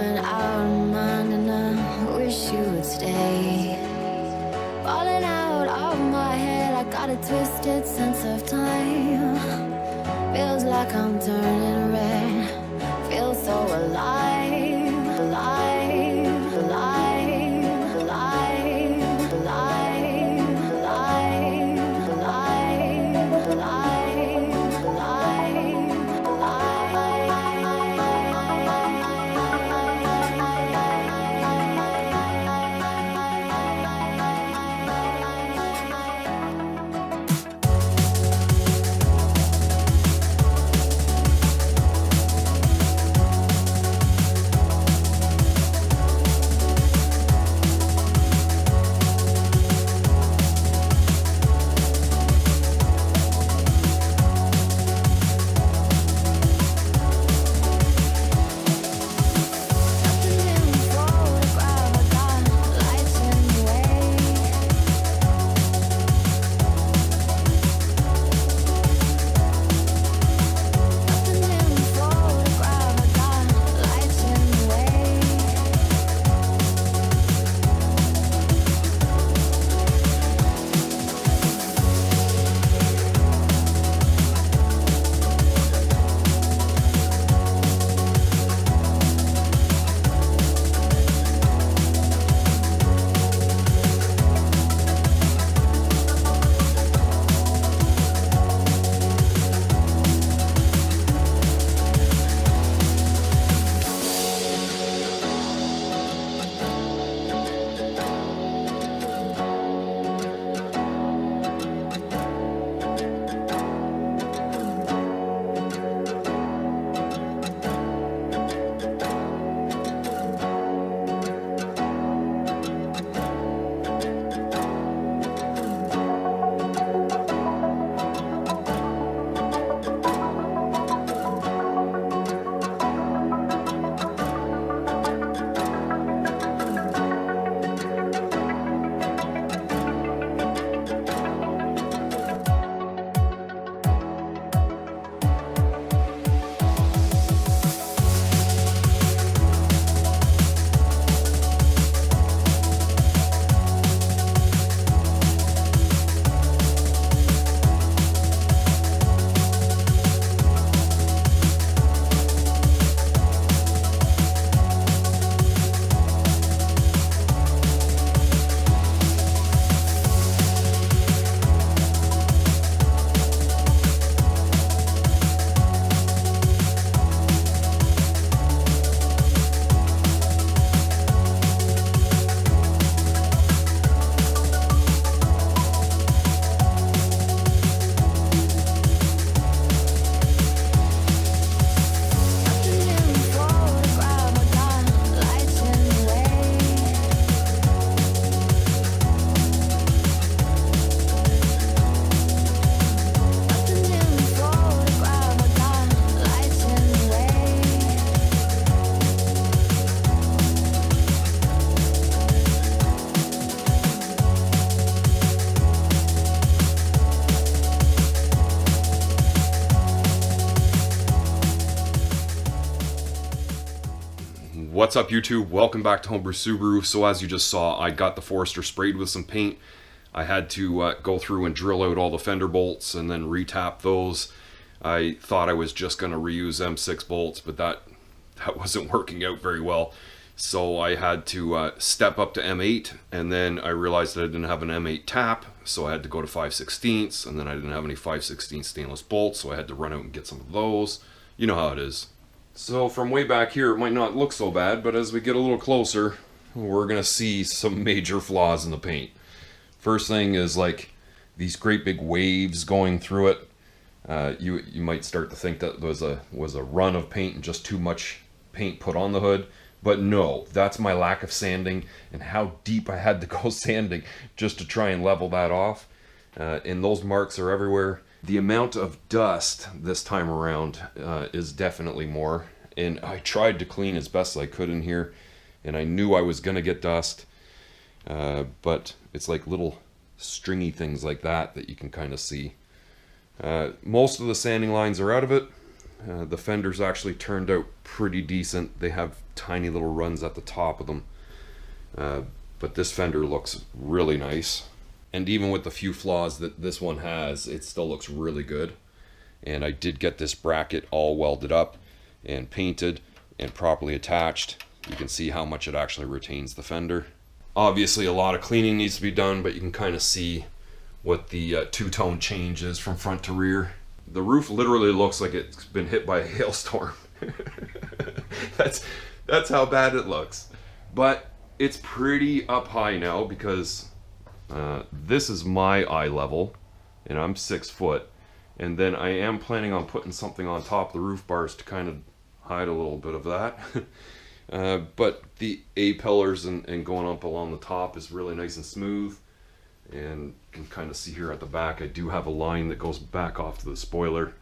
going out of mind, and I wish you would stay. Falling out of my head, I got a twisted sense of time. Feels like I'm turning red. Feels so alive, alive, alive, alive, alive, alive, alive, alive, What's up YouTube? Welcome back to Homebrew Subaru. So as you just saw, I got the Forester sprayed with some paint. I had to go through and drill out all the fender bolts and then retap those. I thought I was just going to reuse M6 bolts, but that wasn't working out very well. So I had to step up to M8, and then I realized that I didn't have an M8 tap, so I had to go to 5/16, and then I didn't have any 5/16 stainless bolts, so I had to run out and get some of those. You know how it is. So from way back here, it might not look so bad, but as we get a little closer, we're going to see some major flaws in the paint. First thing is like these great big waves going through it. You might start to think that was a run of paint and just too much paint put on the hood. But no, that's my lack of sanding and how deep I had to go sanding just to try and level that off. And those marks are everywhere. The amount of dust this time around is definitely more. And I tried to clean as best as I could in here, and I knew I was going to get dust. But it's like little stringy things like that you can kind of see. Most of the sanding lines are out of it. The fenders actually turned out pretty decent. They have tiny little runs at the top of them. But this fender looks really nice. And even with the few flaws that this one has, it still looks really good. And I did get this bracket all welded up and painted and properly attached. You can see how much it actually retains the fender. Obviously a lot of cleaning needs to be done, but you can kind of see what the two-tone change is from front to rear. The roof literally looks like it's been hit by a hailstorm. That's how bad it looks. But it's pretty up high now because this is my eye level and I'm 6 foot. And then I am planning on putting something on top of the roof bars to kind of hide a little bit of that. But the A-pillars and going up along the top is really nice and smooth. And you can kind of see here at the back, I do have a line that goes back off to the spoiler.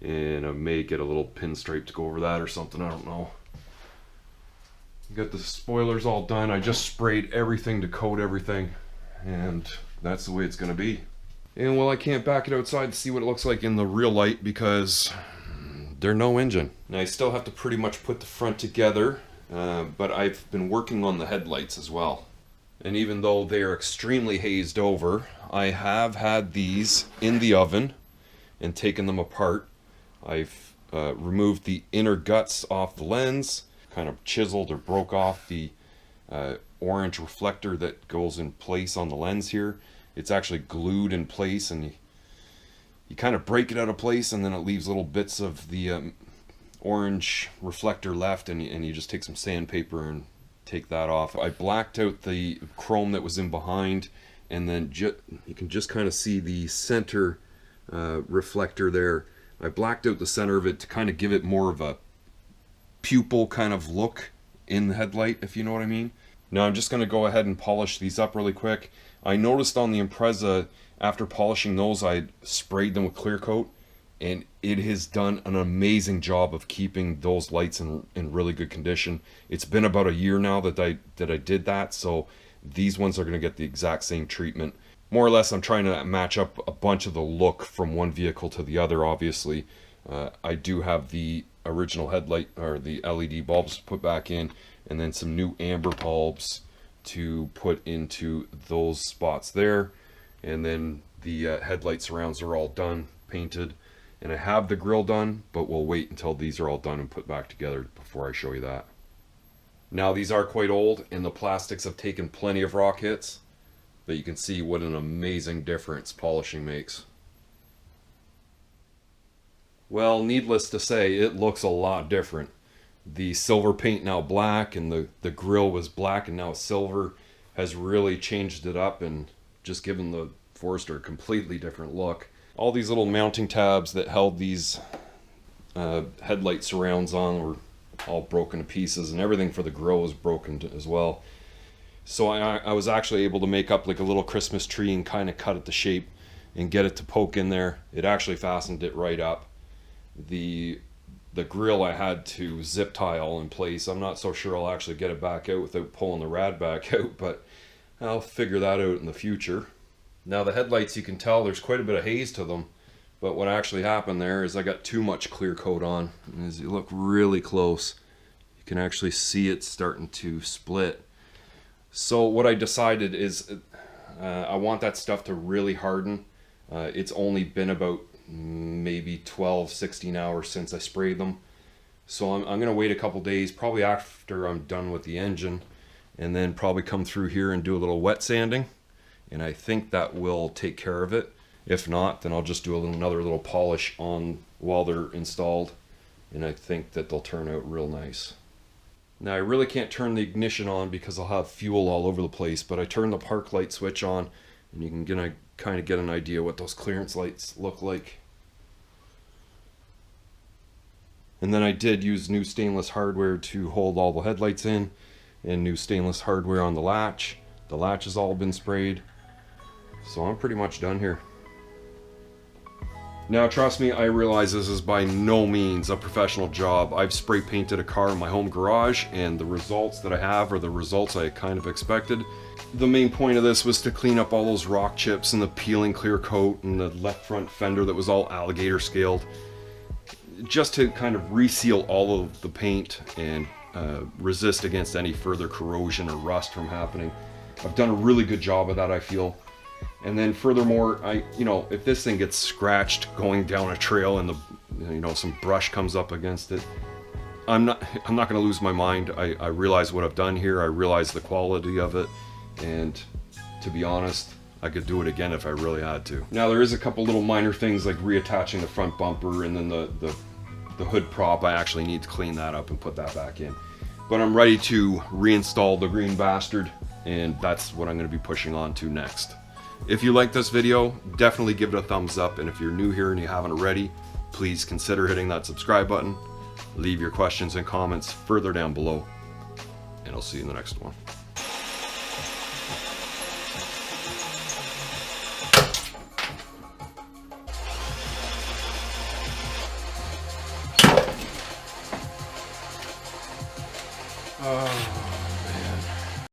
And I may get a little pinstripe to go over that or something, I don't know. Got the spoilers all done. I just sprayed everything to coat everything. And that's the way it's going to be. And well, I can't back it outside to see what it looks like in the real light because there's no engine. And I still have to pretty much put the front together, but I've been working on the headlights as well. And even though they are extremely hazed over, I have had these in the oven and taken them apart. I've removed the inner guts off the lens, kind of chiseled or broke off the orange reflector that goes in place on the lens here. It's actually glued in place, and you kind of break it out of place, and then it leaves little bits of the orange reflector left, and you just take some sandpaper and take that off. I blacked out the chrome that was in behind, and then you can just kind of see the center reflector there. I blacked out the center of it to kind of give it more of a pupil kind of look in the headlight, if you know what I mean. Now I'm just going to go ahead and polish these up really quick. I noticed on the Impreza, after polishing those, I sprayed them with clear coat, and it has done an amazing job of keeping those lights in really good condition. It's been about a year now that I did that, so these ones are going to get the exact same treatment. More or less, I'm trying to match up a bunch of the look from one vehicle to the other, obviously. I do have the original headlight, or the LED bulbs put back in, and then some new amber bulbs to put into those spots there. And then the headlight surrounds are all done, painted, and I have the grille done, but we'll wait until these are all done and put back together before I show you that. Now these are quite old and the plastics have taken plenty of rock hits, but you can see what an amazing difference polishing makes. Well, needless to say, it looks a lot different. The silver paint now black, and the grille was black and now it's silver, has really changed it up and just given the Forester a completely different look. All these little mounting tabs that held these headlight surrounds on were all broken to pieces, and everything for the grille was broken as well. So I was actually able to make up like a little Christmas tree and kind of cut it to shape and get it to poke in there. It actually fastened it right up. The grill I had to zip tie all in place. I'm not so sure I'll actually get it back out without pulling the rad back out, but I'll figure that out in the future. Now the headlights, you can tell there's quite a bit of haze to them, but what actually happened there is I got too much clear coat on. And as you look really close, you can actually see it starting to split. So what I decided is I want that stuff to really harden. It's only been about maybe 12-16 hours since I sprayed them, so I'm gonna wait a couple days, probably after I'm done with the engine, and then probably come through here and do a little wet sanding, and I think that will take care of it. If not, then I'll just do another little polish on while they're installed, and I think that they'll turn out real nice. Now I really can't turn the ignition on because I'll have fuel all over the place, but I turned the park light switch on, and you can kind of get an idea what those clearance lights look like. And then I did use new stainless hardware to hold all the headlights in, and new stainless hardware on the latch. The latch has all been sprayed, so I'm pretty much done here. Now trust me, I realize this is by no means a professional job. I've spray painted a car in my home garage, and the results that I have are the results I kind of expected. The main point of this was to clean up all those rock chips and the peeling clear coat and the left front fender that was all alligator scaled. just to kind of reseal all of the paint and resist against any further corrosion or rust from happening. I've done a really good job of that, I feel. And then furthermore, if this thing gets scratched going down a trail and some brush comes up against it, I'm not going to lose my mind. I realize what I've done here. I realize the quality of it, and to be honest, I could do it again if I really had to. Now there is a couple little minor things like reattaching the front bumper, and then the hood prop. I actually need to clean that up and put that back in. But I'm ready to reinstall the green bastard, and that's what I'm going to be pushing on to next. If you like this video, definitely give it a thumbs up, and if you're new here and you haven't already, please consider hitting that subscribe button. Leave your questions and comments further down below, and I'll see you in the next one. Oh.